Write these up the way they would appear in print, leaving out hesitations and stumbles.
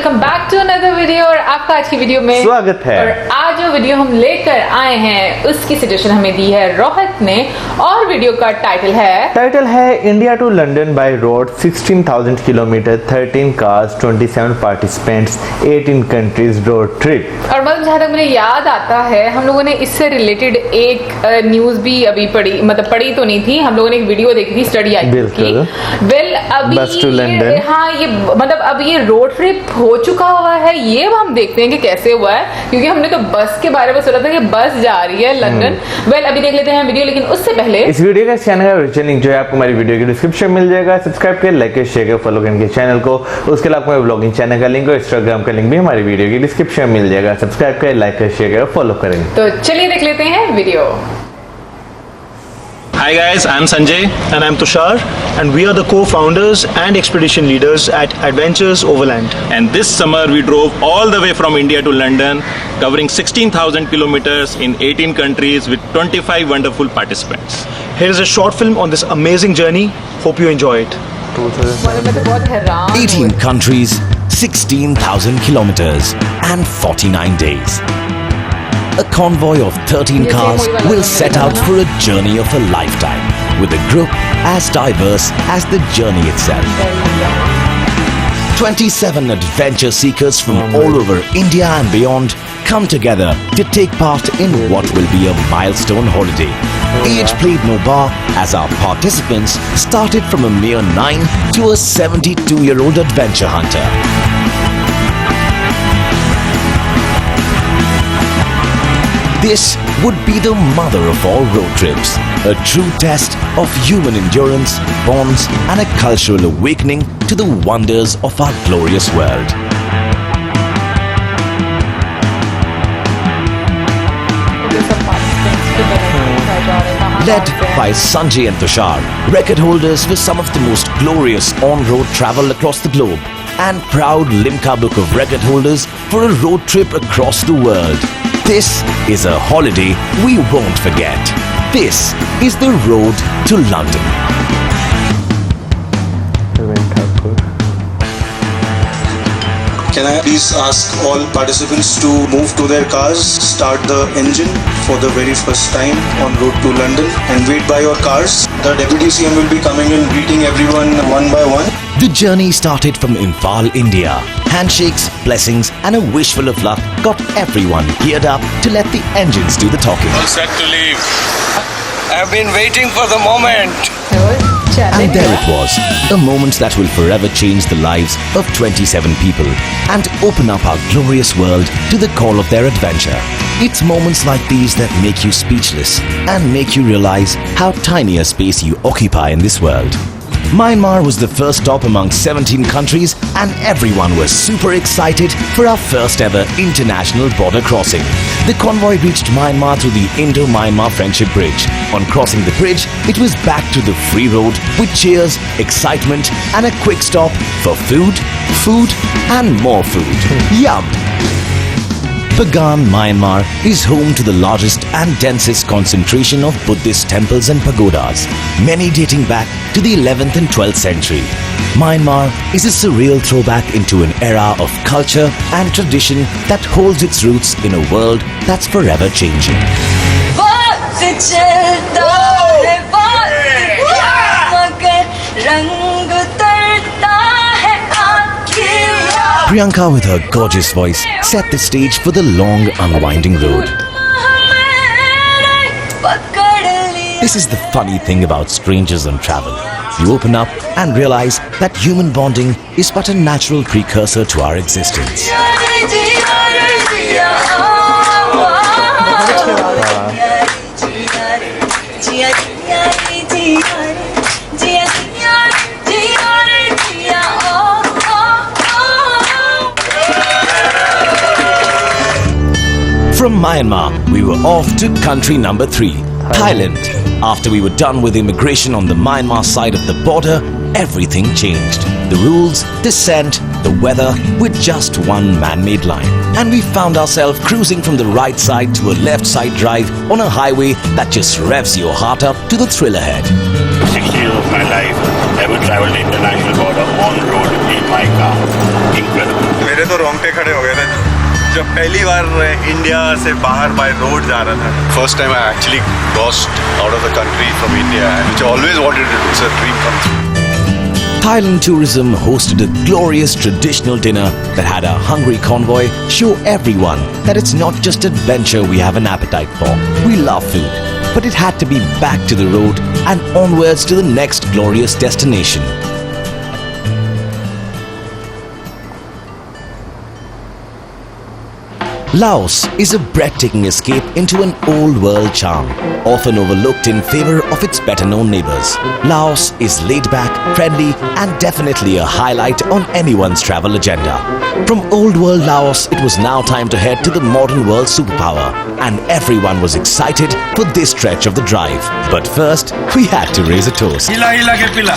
Welcome back to another video. और आपका आज की वीडियो में स्वागत है। और आज जो वीडियो हम लेकर आए हैं उसकी सजेशन हमें दी है रोहित ने और वीडियो का टाइटल है India to London by road 16,000 kilometre 13 cars 27 participants 18 countries road trip. और मतलब जहाँ तक मुझे याद आता है हम लोगों ने इससे रिलेटेड एक न्यूज भी अभी पढ़ी, मतलब पढ़ी तो नहीं थी, हम लोगों ने एक वीडियो देखी थी, स्टडी आई थी। वेल अभी बस टू लंदन, हाँ ये मतलब अब ये रोड ट्रिप हो चुका हुआ है, ये हम देखते हैं कि कैसे हुआ है, क्योंकि हमने तो बस के बारे में सुना था कि बस जा रही है लंदन। वेल अभी देख लेते हैं वीडियो, लेकिन उससे पहले इस वीडियो का चैनल है ओरिजिनल लिंक जो है आपको हमारी वीडियो की डिस्क्रिप्शन मिल जाएगा। सब्सक्राइब करें, लाइक करें, शेयर करें, फॉलो करें चैनल को। उसके अलावा आपको ब्लॉगिंग चैनल का लिंक और इंस्टाग्राम का लिंक भी हमारी वीडियो की डिस्क्रिप्शन में मिल जाएगा। सब्सक्राइब करें, लाइक करें, शेयर करें, फॉलो करें। तो चलिए देख लेते हैं video. Hi guys, I'm Sanjay and I'm Tushar and we are the co-founders and expedition leaders at Adventures Overland. and this summer we drove all the way from India to London, covering 16,000 kilometers in 18 countries with 25 wonderful participants. Here is a short film on this amazing journey. Hope you enjoy it. 18 countries, 16,000 kilometers and 49 days. A convoy of 13 cars will set out for a journey of a lifetime with a group as diverse as the journey itself. 27 adventure seekers from all over India and beyond come together to take part in what will be a milestone holiday. Age played no bar as our participants started from a mere 9 to a 72-year-old adventure hunter. This would be the mother of all road trips, a true test of human endurance, bonds, and a cultural awakening to the wonders of our glorious world. Led by Sanjay and Tushar, record holders for some of the most glorious on-road travel across the globe, and proud Limca Book of Record holders for a road trip across the world. This is a holiday we won't forget. This is the road to London. Can I please ask all participants to move to their cars, start the engine for the very first time on road to London and wait by your cars. The Deputy CM will be coming in greeting everyone one by one. The journey started from Imphal, India. Handshakes, blessings and a wish full of luck got everyone geared up to let the engines do the talking. All set to leave. I've been waiting for the moment. And there it was, a moment that will forever change the lives of 27 people and open up our glorious world to the call of their adventure. It's moments like these that make you speechless and make you realize how tiny a space you occupy in this world. Myanmar was the first stop among 17 countries and everyone was super excited for our first ever international border crossing. The convoy reached Myanmar through the Indo-Myanmar Friendship Bridge. On crossing the bridge, it was back to the free road with cheers, excitement and a quick stop for food and more food. Yum! Bagan, Myanmar is home to the largest and densest concentration of Buddhist temples and pagodas, many dating back to the 11th and 12th century. Myanmar is a surreal throwback into an era of culture and tradition that holds its roots in a world that's forever changing. Priyanka with her gorgeous voice set the stage for the long unwinding road. This is the funny thing about strangers on travel. You open up and realize that human bonding is but a natural precursor to our existence. From Myanmar, we were off to country number 3, Thailand. After we were done with immigration on the Myanmar side of the border, everything changed. The rules, the scent, the weather with just one man-made line. And we found ourselves cruising from the right side to a left side drive on a highway that just revs your heart up to the thrill ahead. 60 years of my life, ever traveled the international border on road in my car. Incredible. मेरे तो रोंगटे खड़े हो गए थे जब पहली बार India से बाहर बाय रोड जा रहा था. First time I actually crossed out of the country from India, which I always wanted to do. It's a dream come true. Thailand Tourism hosted a glorious traditional dinner that had a hungry convoy show everyone that it's not just adventure we have an appetite for. We love food, but it had to be back to the road and onwards to the next glorious destination. Laos is a breathtaking escape into an old world charm, often overlooked in favor of its better-known neighbors. Laos is laid back, friendly, and definitely a highlight on anyone's travel agenda. From old world Laos, it was now time to head to the modern world superpower, and everyone was excited for this stretch of the drive. But first, we had to raise a toast. Hila hila ke pila.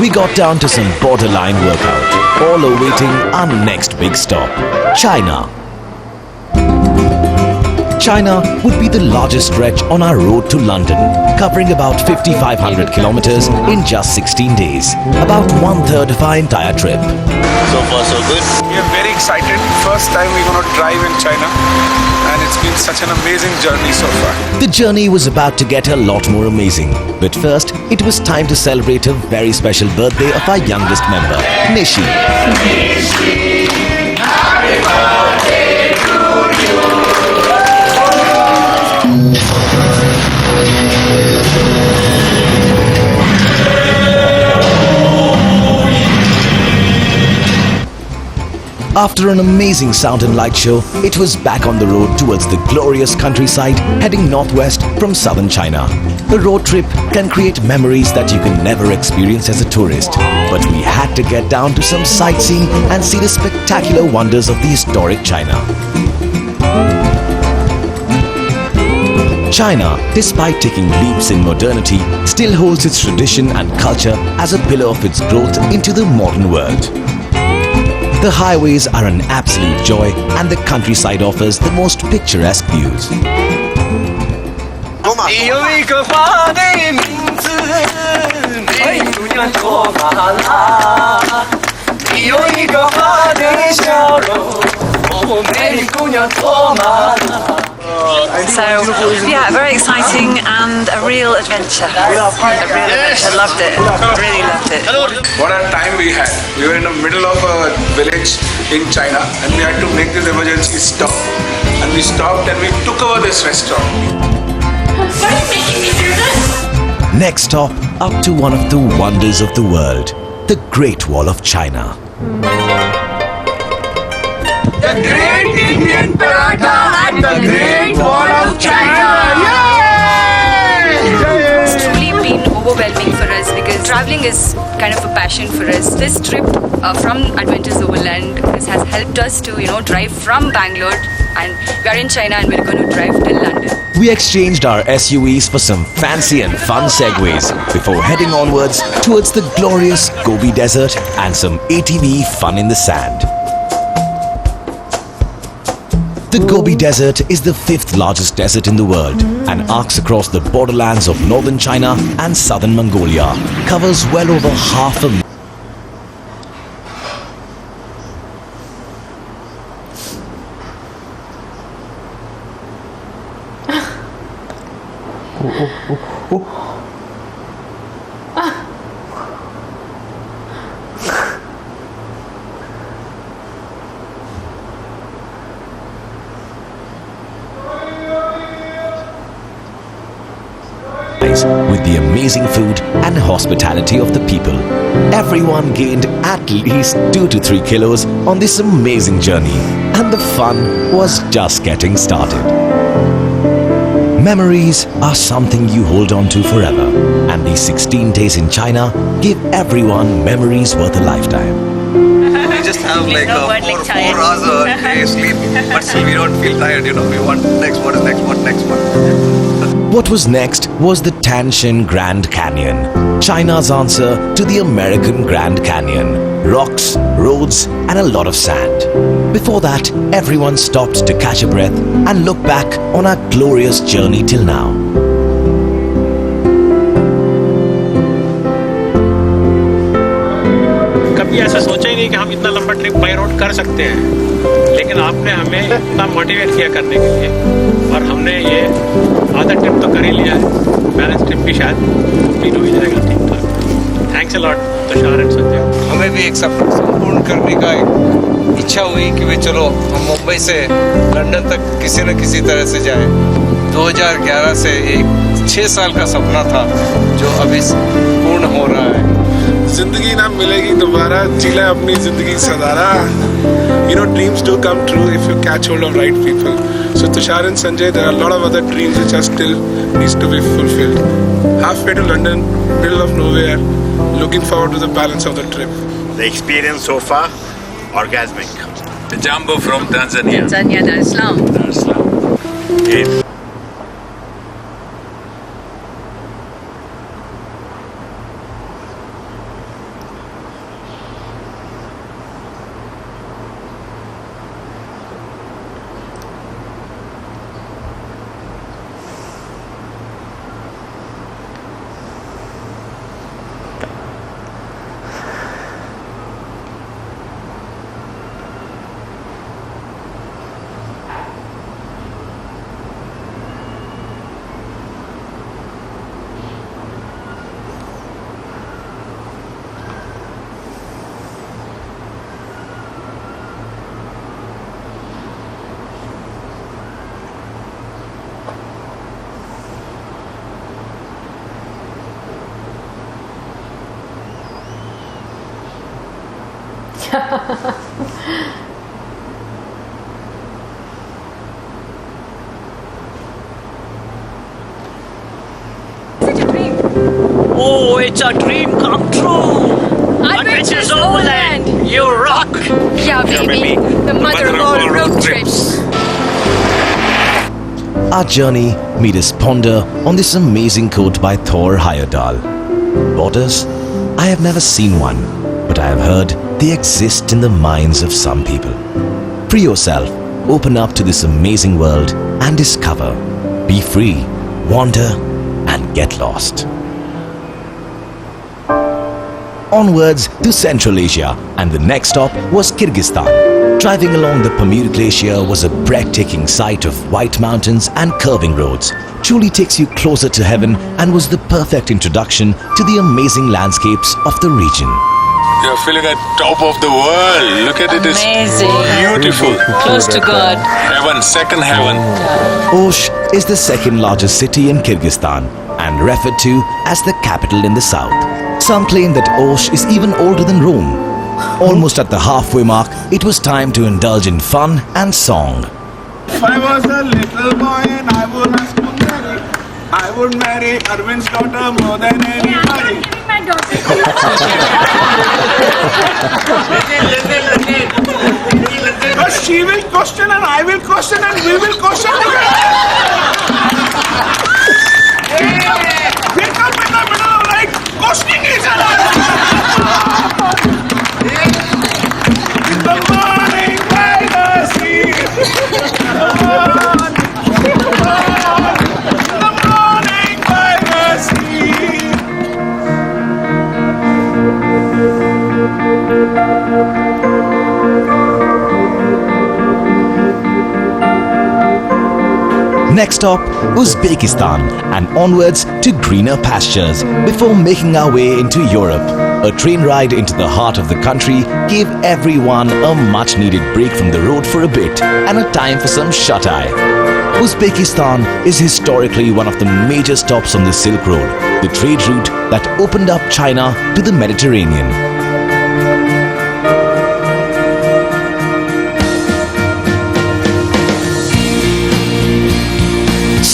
We got down to some borderline workout, all awaiting our next big stop, China. China would be the largest stretch on our road to London, covering about 5,500 kilometers in just 16 days, about 1/3 of our entire trip. So far so good. We are very excited. First time we're going to drive in China, and it's been such an amazing journey so far. The journey was about to get a lot more amazing, but first it was time to celebrate a very special birthday of our youngest member, Nishi. After an amazing sound and light show, it was back on the road towards the glorious countryside, heading northwest from southern China. A road trip can create memories that you can never experience as a tourist. But we had to get down to some sightseeing and see the spectacular wonders of the historic China. China, despite taking leaps in modernity, still holds its tradition and culture as a pillar of its growth into the modern world. The highways are an absolute joy, and the countryside offers the most picturesque views. 有一个花的名字，美丽姑娘多玛拉。你有一个花的笑容，哦，美丽姑娘多玛拉。So, yeah, very exciting and a real adventure. A real adventure. Loved it. Really loved it. What a time we had. We were in the middle of a village in China, and we had to make this emergency stop. And we stopped and we took over this restaurant. Why are you making me do this? Next stop, up to one of the wonders of the world, the Great Wall of China. The Great Indian Paratha at the Great Wall of China! It's truly been overwhelming for us because traveling is kind of a passion for us. This trip from Adventures Overland has helped us to, drive from Bangalore, and we are in China and we're going to drive till London. We exchanged our SUVs for some fancy and fun segways before heading onwards towards the glorious Gobi Desert and some ATV fun in the sand. The Gobi Desert is the 5th largest desert in the world and arcs across the borderlands of northern China and southern Mongolia, covers well over half a with the amazing food and hospitality of the people. Everyone gained at least 2 to 3 kilos on this amazing journey, and the fun was just getting started. Memories are something you hold on to forever, and these 16 days in China give everyone memories worth a lifetime. we just have Please like no word like 4 tired. hours a day sleep, but still we don't feel tired. You know, we want next. What is next? What next? What was next was the Tanshan Grand Canyon, China's answer to the American Grand Canyon. Rocks, roads, and a lot of sand. Before that, everyone stopped to catch a breath and look back on our glorious journey till now. कभी ऐसा सोचा ही नहीं कि हम इतना लंबा trip by road कर सकते हैं, लेकिन आपने हमें इतना मोटिवेट किया करने के लिए और हमने ये आधा ट्रिप तो कर ही लिया है. बैलेंस ट्रिप भी शायद कंप्लीट हो ही जाएगा ठीक ठाक. Thanks a lot Tushar and Sanjay. हमें भी एक सपना संपूर्ण करने का एक इच्छा हुई कि भाई चलो हम मुंबई से लंदन तक किसी न किसी तरह से जाएं. 2011 से एक 6 साल का सपना था जो अभी पूर्ण हो रहा है. जिंदगी ना मिलेगी दोबारा, जीला अपनी जिंदगी सदारा. You know, dreams do come true if you catch hold of right people. So Tushar and Sanjay, there are a lot of other dreams which are still needs to be fulfilled. Halfway to London, middle of nowhere, looking forward to the balance of the trip. The experience so far, orgasmic. The Jambo from Tanzania. Tanzania, Dar es Salaam. Dar es Salaam. Okay. Oh, it's a dream come true! Adventures Overland! You rock! Yeah, baby. The mother of all road trips. Our journey made us ponder on this amazing quote by Thor Heyerdahl. Borders? I have never seen one, but I have heard they exist in the minds of some people. Free yourself, open up to this amazing world and discover. Be free, wander, and get lost. Onwards to Central Asia, and the next stop was Kyrgyzstan. Driving along the Pamir Glacier was a breathtaking sight of white mountains and curving roads. Truly takes you closer to heaven and was the perfect introduction to the amazing landscapes of the region. You're feeling at top of the world. Look at it, it's beautiful. Close to God. Heaven, second heaven. Osh is the second largest city in Kyrgyzstan and referred to as the capital in the south. Some claim that Osh is even older than Rome. Almost at the halfway mark, it was time to indulge in fun and song. If I was a little boy and I would ask to marry, I would marry Arvind's daughter more than anybody. But she will question and I will question and we will question together. We come in the middle of like questioning each other. In the morning by the sea. The morning by the sea. Next stop, Uzbekistan, and onwards to greener pastures before making our way into Europe. A train ride into the heart of the country gave everyone a much-needed break from the road for a bit and a time for some shut-eye. Uzbekistan is historically one of the major stops on the Silk Road, the trade route that opened up China to the Mediterranean.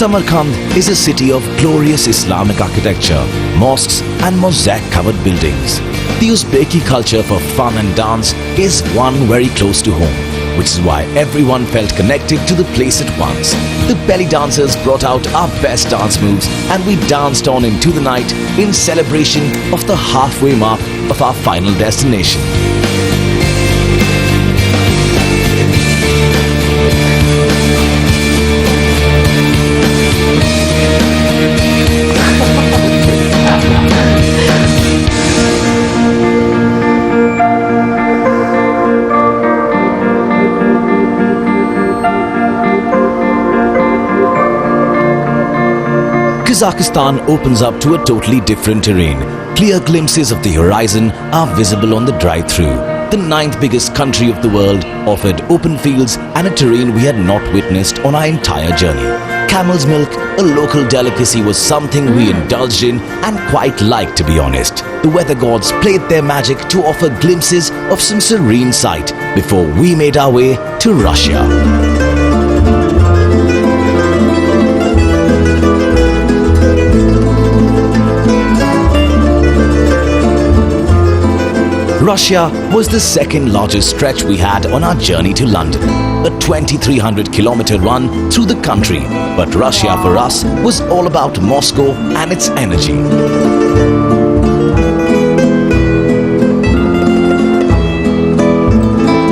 Samarkand is a city of glorious Islamic architecture, mosques and mosaic-covered buildings. The Uzbeki culture for fun and dance is one very close to home, which is why everyone felt connected to the place at once. The belly dancers brought out our best dance moves and we danced on into the night in celebration of the halfway mark of our final destination. Kazakhstan opens up to a totally different terrain. Clear glimpses of the horizon are visible on the drive-through. The 9th biggest country of the world offered open fields and a terrain we had not witnessed on our entire journey. Camel's milk, a local delicacy, was something we indulged in and quite liked, to be honest. The weather gods played their magic to offer glimpses of some serene sight before we made our way to Russia. Russia was the second largest stretch we had on our journey to London, a 2,300-kilometer run through the country. But Russia for us was all about Moscow and its energy.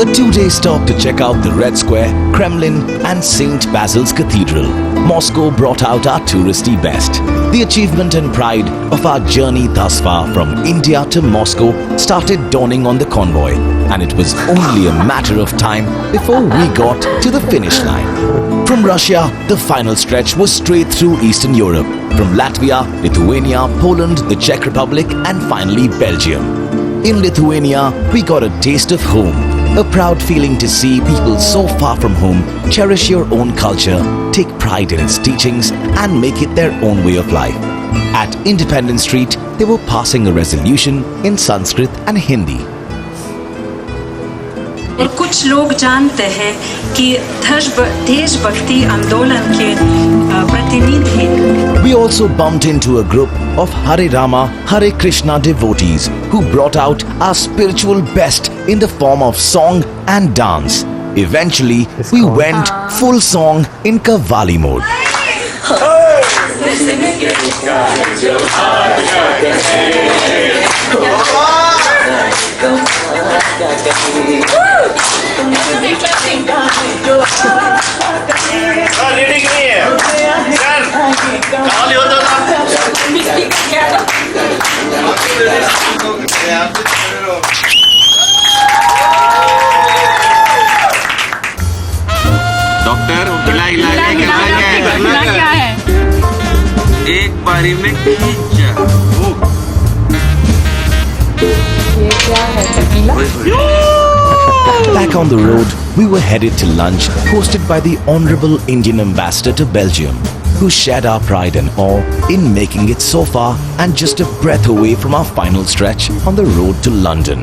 A 2-day stop to check out the Red Square, Kremlin and St. Basil's Cathedral. Moscow brought out our touristy best. The achievement and pride of our journey thus far from India to Moscow started dawning on the convoy, and it was only a matter of time before we got to the finish line. From Russia, the final stretch was straight through Eastern Europe, from Latvia, Lithuania, Poland, the Czech Republic and finally Belgium. In Lithuania, we got a taste of home. A proud feeling to see people so far from home cherish your own culture, take pride in its teachings and make it their own way of life. At Independence Street, they were passing a resolution in Sanskrit and Hindi. और कुछ लोग जानते हैं कि देशभक्ति आंदोलन के प्रतिनिधि. We also bumped into a group of Hare Rama, Hare Krishna devotees who brought out our spiritual best in the form of song and dance. Eventually, we went full song in Qawwali mode. Doctor क्या है? एक बारी में Back on the road, we were headed to lunch hosted by the Honorable Indian Ambassador to Belgium, who shared our pride and awe in making it so far and just a breath away from our final stretch on the road to London.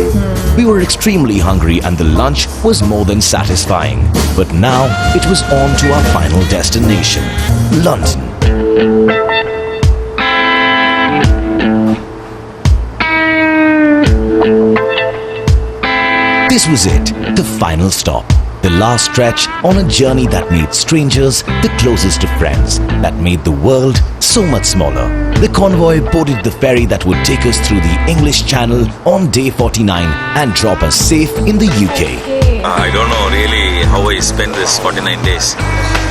We were extremely hungry and the lunch was more than satisfying. But now it was on to our final destination, London. This was it, the final stop. The last stretch on a journey that made strangers the closest of friends, that made the world so much smaller. The convoy boarded the ferry that would take us through the English Channel on day 49 and drop us safe in the UK. I don't know really how I spent this 49 days.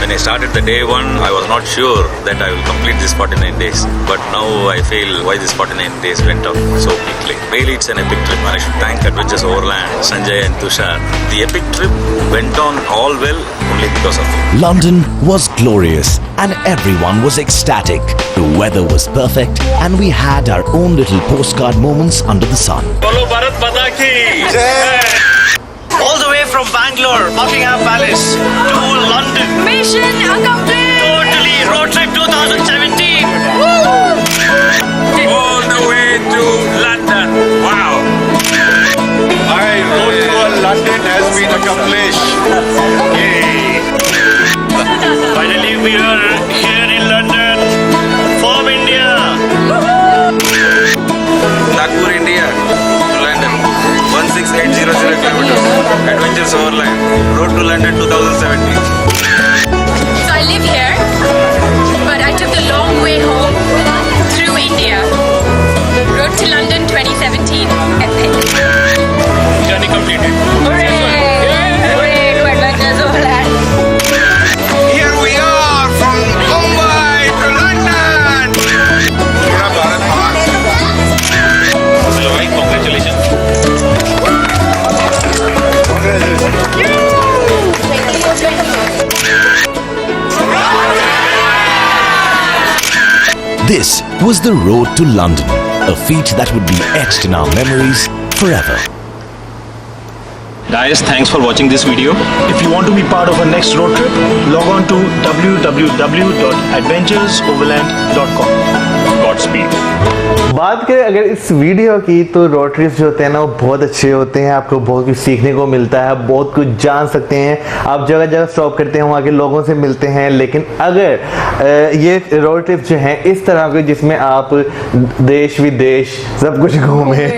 When I started the day one, I was not sure that I will complete this 49 days. But now I feel why this 49 days went up so quickly. Really, it's an epic trip, and I should thank Adventures Overland, Sanjay and Tushar. The epic trip went on all well only because of you. London was glorious and everyone was ecstatic. The weather was perfect and we had our own little postcard moments under the sun. Bolo Bharat Mata ki Jai! All the way from Bangalore, Buckingham Palace to London. Mission accomplished! Totally road trip 2017. All the way to London. Wow. My road to London has been accomplished. Yay. Finally, we are here in London from India. Nagpur, India to London. 16800 kilometers. Adventures Overland. Road to London 2017. So I live here, but I took the long way home through India. Road to London 2017. Epic. Journey completed. Hooray! Hooray to Adventures Overland. Here we are from Mumbai to London. पूरा भारत महान. Hello, bhai, congratulations. This was the road to London, a feat that would be etched in our memories forever. Guys, thanks for watching this video. If you want to be part of our next road trip, log on to www.adventuresoverland.com. Godspeed. बात करें अगर इस video की, तो road trips जो होते हैं ना वो बहुत अच्छे होते हैं, आपको बहुत कुछ सीखने को मिलता है, बहुत कुछ जान सकते हैं, आप जगह जगह स्टॉप करते हैं, वहाँ के लोगों से मिलते हैं। लेकिन अगर ये रोड ट्रिप जो है इस तरह के जिसमें आप देश विदेश सब कुछ घूमे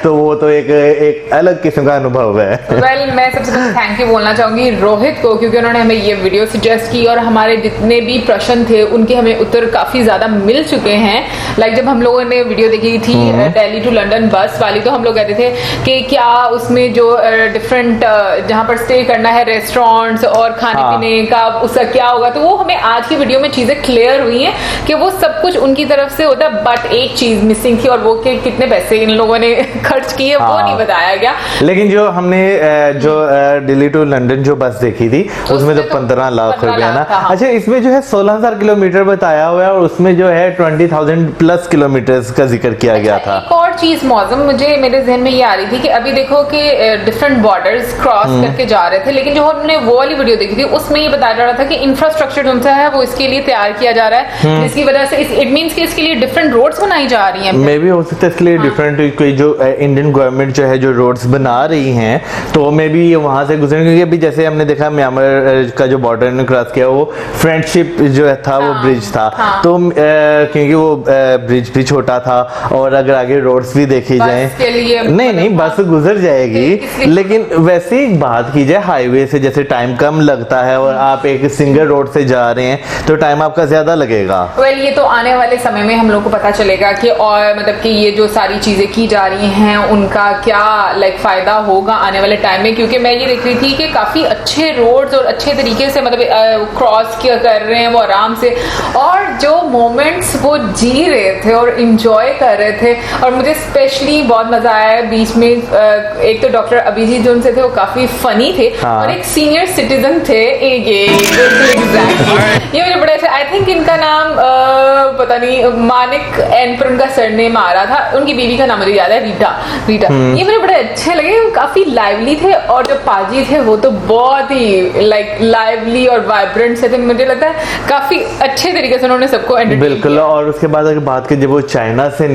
तो वो तो एक अलग किस्म का अनुभव है। वेल, मैं सबसे पहले थैंक यू बोलना चाहूंगी रोहित को, क्योंकि उन्होंने हमें ये वीडियो सजेस्ट की और हमारे जितने भी प्रश्न थे उनके हमें उत्तर काफी ज्यादा मिल चुके हैं। लाइक जब हम लोगों ने वीडियो देखी थी दिल्ली टू लंदन बस वाली, तो हम लोग कहते थे कि क्या उसमें जो डिफरेंट जहां पर स्टे करना है रेस्टोरेंट्स और खाने पीने का उसका क्या होगा, तो वो हमें आज की वीडियो में चीजें क्लियर हुई हैं कि वो सब कुछ उनकी तरफ से होता है। बट एक चीज मिसिंग थी और वो कि कितने पैसे इन लोगों ने खर्च किए वो नहीं बताया गया। लेकिन जो हमने जो दिल्ली टू लंदन जो बस देखी थी उसमें तो 15 लाख रुपया ना। अच्छा, इसमें जो है 16,000 किलोमीटर बताया हुआ है और उसमें जो है 20,000 प्लस किलोमीटर का जिक्र किया गया था। एक और चीज मौसम मुझे मेरे जहन में ये आ रही थी कि अभी देखो कि डिफरेंट बॉर्डर्स क्रॉस करके जा रहे थे, लेकिन जो हमने वो वाली वीडियो देखी थी उसमें ये बताया जा रहा था कि इंफ्रास्ट्रक्चर जो है वो इसके लिए तैयार किया जा रहा है, जिसकी वजह से इट मींस कि इसके लिए डिफरेंट रोड्स बनाई जा रही हैं। मे भी हो सकता है इसके लिए डिफरेंट कोई जो इंडियन गवर्नमेंट जो है जो रोड्स बना रही हैं तो मे भी ये वहां से गुजरे, क्योंकि अभी जैसे हमने देखा म्यांमार का जो बॉर्डर ने क्रॉस किया वो फ्रेंडशिप जो था वो ब्रिज था, तो क्योंकि वो ब्रिज भी छोटा था और अगर आगे रोड्स भी देखी जाए नहीं बस गुजर जाएगी। लेकिन वैसे ही बात की जाए हाईवे से, जैसे टाइम कम लगता है और आप एक सिंगल रोड से जा रहे हैं तो टाइम आपका ज्यादा लगेगा। वेल, ये तो आने वाले समय में हम लोग को पता चलेगा कि और मतलब कि ये जो सारी चीजें की जा रही हैं उनका क्या लाइक फायदा होगा आने वाले टाइम में, क्योंकि मैं ये देख रही थी कि काफी अच्छे रोड्स और अच्छे तरीके से मतलब क्रॉस किया कर रहे हैं वो आराम से, और जो मोमेंट्स वो जी रहे थे और इंजॉय कर रहे थे। और मुझे स्पेशली बहुत मजा आया बीच में, एक तो डॉक्टर अभिजीत जो उनसे थे वो काफी फनी थे और एक सीनियर सिटीजन थे ये मुझे बड़ा अच्छा, आई थिंक इनका नाम पता नहीं मानिक एन पर उनका सरनेम आ रहा था, उनकी बीवी का नाम मुझे याद है रीटा। ये मुझे बड़े अच्छे लगे, काफी लाइवली थे और जो पाजी थे वो तो बहुत ही लाइक लाइवली और वाइब्रेंट से थे। मुझे लगता है काफी अच्छे तरीके से उन्होंने सबको बिल्कुल। और उसके बाद अगर बात की जब वो चाइना से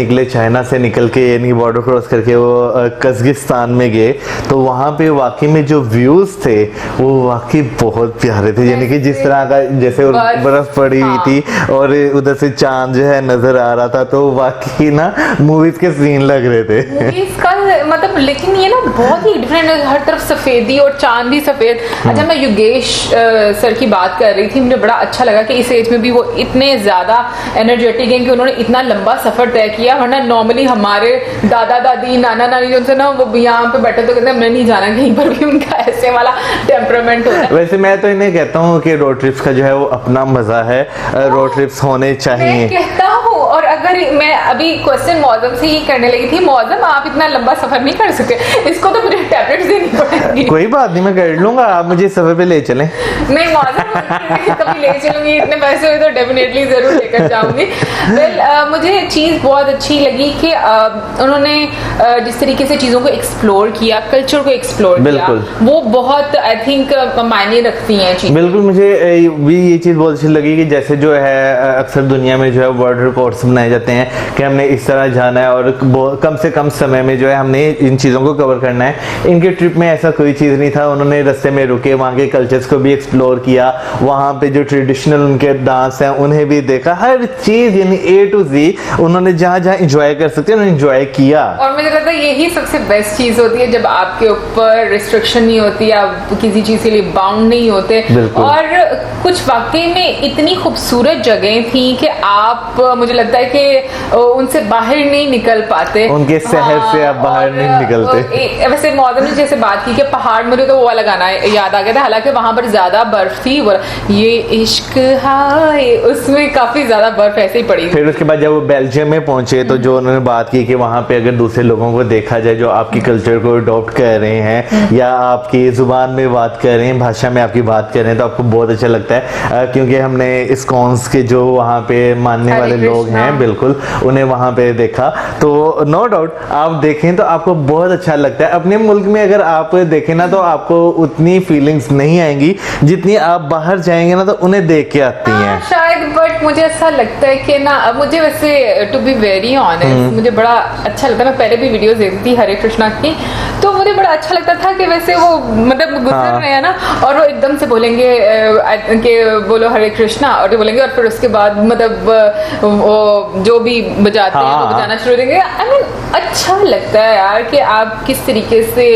निकल के यानी बॉर्डर क्रॉस करके वो कज़किस्तान में गए तो वहां पे वाकई में जो व्यूज थे वो वाकई बहुत प्यारे थे, यानी कि जिस तरह का जैसे बर्फ पड़ी हुई थी और उधर से चांद जो है नजर आ रहा था, तो वाकई ना मूवीज के सीन लग रहे थे मूवीज का मतलब। लेकिन ये ना बहुत ही डिफरेंट, हर तरफ सफेदी और चांद भी सफेद। अच्छा, मैं योगेश सर की बात कर रही थी, मुझे बड़ा अच्छा लगा कि इस एज में भी वो इतने ज्यादा एनर्जेटिक हैं कि उन्होंने इतना लंबा सफर तय किया, वरना नॉर्मली हमारे दादा दादी नाना नानी जो से ना वो यहाँ पे बैठे तो कहते हैं हमने नहीं जाना कहीं पर भी, उनका ऐसे वाला टेम्परामेंट होता है। वैसे मैं तो इन्हें कहता हूँ कि रोड ट्रिप्स का जो है वो अपना मजा है, रोड ट्रिप्स होने चाहिए। मैं कहता हूँ, और अगर मैं अभी क्वेश्चन मौजम से ही करने लगी थी, मौजम आप इतना लंबा सफर नहीं कर सकते, इसको तो मुझे टैबलेट्स देनी पड़ेगी। कोई बात नहीं, मैं कर लूंगा, आप मुझे सफर पे ले चलें। नहीं मौजम कभी ले चलूंगी, इतने पैसे हुए तो डेफिनेटली जरूर लेकर जाऊंगी। वेल, मुझे चीज बहुत अच्छी लगी कि उन्होंने जिस तरीके से चीजों को एक्सप्लोर किया, कल्चर को एक्सप्लोर किया, वो बहुत आई थिंक मायने रखती हैं चीजें। बिल्कुल, मुझे भी ये चीज बहुत अच्छी लगी कि जैसे जो है अक्सर दुनिया में जो है बॉर्डर कोर्स बनाए रहते हैं कि हमने इस तरह जाना है और कम से कम समय में जो है हमने इन चीज़ों को कवर करना है। इनके ट्रिप में ऐसा कोई चीज़ नहीं था, उन्होंने रास्ते में रुके, वहाँ के कल्चर्स को भी एक्सप्लोर किया, वहाँ पे जो ट्रेडिशनल उनके डांस हैं उन्हें भी देखा, हर चीज़ यानी A to Z उन्होंने जहाँ जहाँ इंजॉय कर सकते हैं उन्होंने इंजॉय किया। और मुझे लगता है यही सबसे बेस्ट चीज़ होती है जब आपके ऊपर रिस्ट्रिक्शन नहीं होती, आप किसी चीज़ के लिए बाउंड नहीं होते। और कुछ वाकई में इतनी खूबसूरत जगह थी कि आप, मुझे लगता है कि उनसे बाहर नहीं निकल पाते, उनके शहर से आप बाहर नहीं निकलते। वैसे मौसम ने जैसे बात की कि पहाड़, मुझे तो वो वाला गाना याद आ गया था, हालांकि वहां पर ज्यादा बर्फ थी, ये इश्क हाय, उसमें काफी ज्यादा बर्फ ऐसे ही पड़ी। फिर उसके बाद जब वो बेल्जियम में पहुंचे तो जो उन्होंने बात की कि वहां पे अगर दूसरे लोगों को देखा जाए जो आपकी कल्चर को अडॉप्ट कर रहे हैं या आपकी जुबान में बात कर रहे हैं, भाषा में आपकी बात कर रहे हैं, तो आपको बहुत अच्छा लगता है। क्योंकि हमने इस्कॉन्स के जो वहाँ पे मानने वाले लोग हैं, बिल्कुल उन्हें वहाँ पे देखा, तो नो डाउट आप देखें तो आपको बहुत अच्छा लगता है। अपने मुल्क में अगर आप देखें ना तो आपको उतनी फीलिंग्स नहीं आएंगी जितनी आप बाहर जाएंगे ना तो उन्हें देख के आती हैं शायद। बट मुझे ऐसा लगता है कि ना, मुझे वैसे टू बी वेरी ऑनेस्ट मुझे बड़ा अच्छा लगता है। मैं पहले भी वीडियोस देखती थी हरे कृष्णा की, तो मुझे बड़ा अच्छा लगता था कि वैसे वो मतलब गुजर रहे हैं ना और वो एकदम से बोलेंगे कि बोलो हरे कृष्णा, और बोलेंगे और फिर उसके बाद मतलब वो जो भी बजाते हैं वो बजाना शुरू देंगे। आई मीन अच्छा लगता है यार कि आप किस तरीके से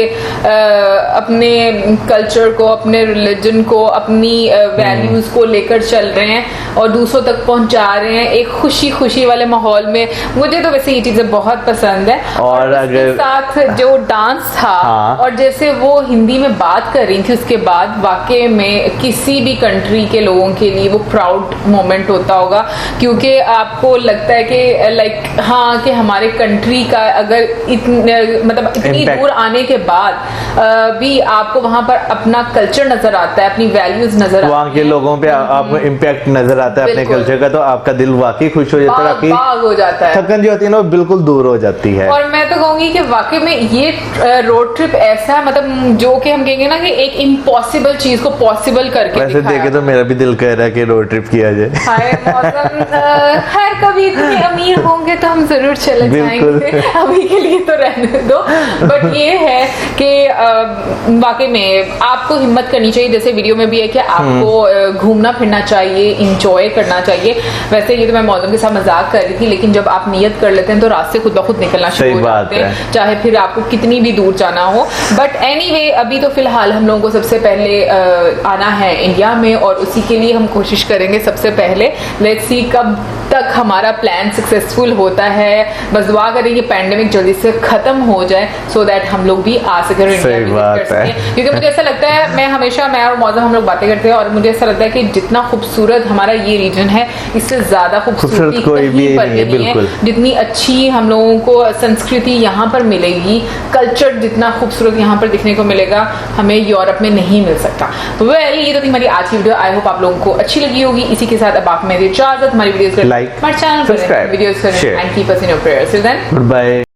अपने कल्चर को, अपने रिलीजन को, अपनी वैल्यूज को लेकर चल रहे हैं और दूसरों तक पहुंचा रहे हैं एक खुशी खुशी वाले माहौल में। मुझे तो वैसे ये चीजें बहुत पसंद है। और अगर साथ जो डांस था और जैसे वो हिंदी में बात कर रही थी, उसके बाद वाकई में किसी भी कंट्री के लोगों के लिए वो प्राउड मोमेंट होता होगा, क्योंकि आपको लगता है कि लाइक हाँ कि हमारे कंट्री का अगर इतनी दूर आने के बाद भी आपको वहां पर अपना कल्चर नजर आता है, अपनी वैल्यूज नजर आती है, वहाँ के लोगों पे आपको इम्पैक्ट नजर आता है अपने कल्चर का, तो आपका दिल वाकई खुश हो जाता है, आपकी हो जाता है, थकन जो होती है ना वो बिल्कुल दूर हो जाती है। और मैं तो कहूंगी कि वाकई में ये रोड ट्रिप ऐसा है, मतलब जो कि हम कहेंगे ना कि एक इम्पॉसिबल चीज को पॉसिबल करके वैसे देखे तो मेरा भी दिल कह रहा है कि रोड ट्रिप किया जाए। खैर कभी इतने अमीर होंगे तो हम जरूर चले जाएंगे, अभी के लिए तो रहने दो। बट ये है कि वाकई में आपको हिम्मत करनी चाहिए, जैसे वीडियो में भी है कि आपको घूमना फिरना चाहिए, इंजॉय करना चाहिए। वैसे ये तो मैं मौसम के साथ मजाक कर रही थी, लेकिन जब आप नियत कर लेते हैं तो रास्ते खुद ब खुद निकलना शुरू हो जाते हैं, चाहे फिर आपको कितनी भी दूर जाना हो। बट एनीवे अभी तो फिलहाल हम लोगों को सबसे पहले आना है इंडिया में, और उसी के लिए हम कोशिश करेंगे सबसे पहले। लेट्स सी कब तक हमारा प्लान सक्सेसफुल होता है, बस दुआ करें कि पैंडेमिक जल्दी से खत्म हो जाए सो दैट हम लोग भी आ सके इंडिया विजिट कर सकें। क्योंकि मुझे ऐसा लगता है, मैं और मौसम हम लोग बातें करते हैं और मुझे ऐसा लगता है कि जितना खूबसूरत हमारा ये रीजन है इससे ज्यादा खूबसूरती कोई भी नहीं है। जितनी अच्छी हम लोगों को संस्कृति यहाँ पर मिलेगी, कल्चर जितना खूबसूरत यहाँ पर दिखने को मिलेगा, हमें यूरोप में नहीं मिल सकता। वेल ये तो थी हमारी आज की वीडियो, आई होप आप लोगों को अच्छी लगी होगी। इसी के साथ अब आप मेरी इजाजत, हमारी वीडियोस को लाइक, हमारे चैनल पर वीडियोस करें and keep us in your prayers. Till then good bye.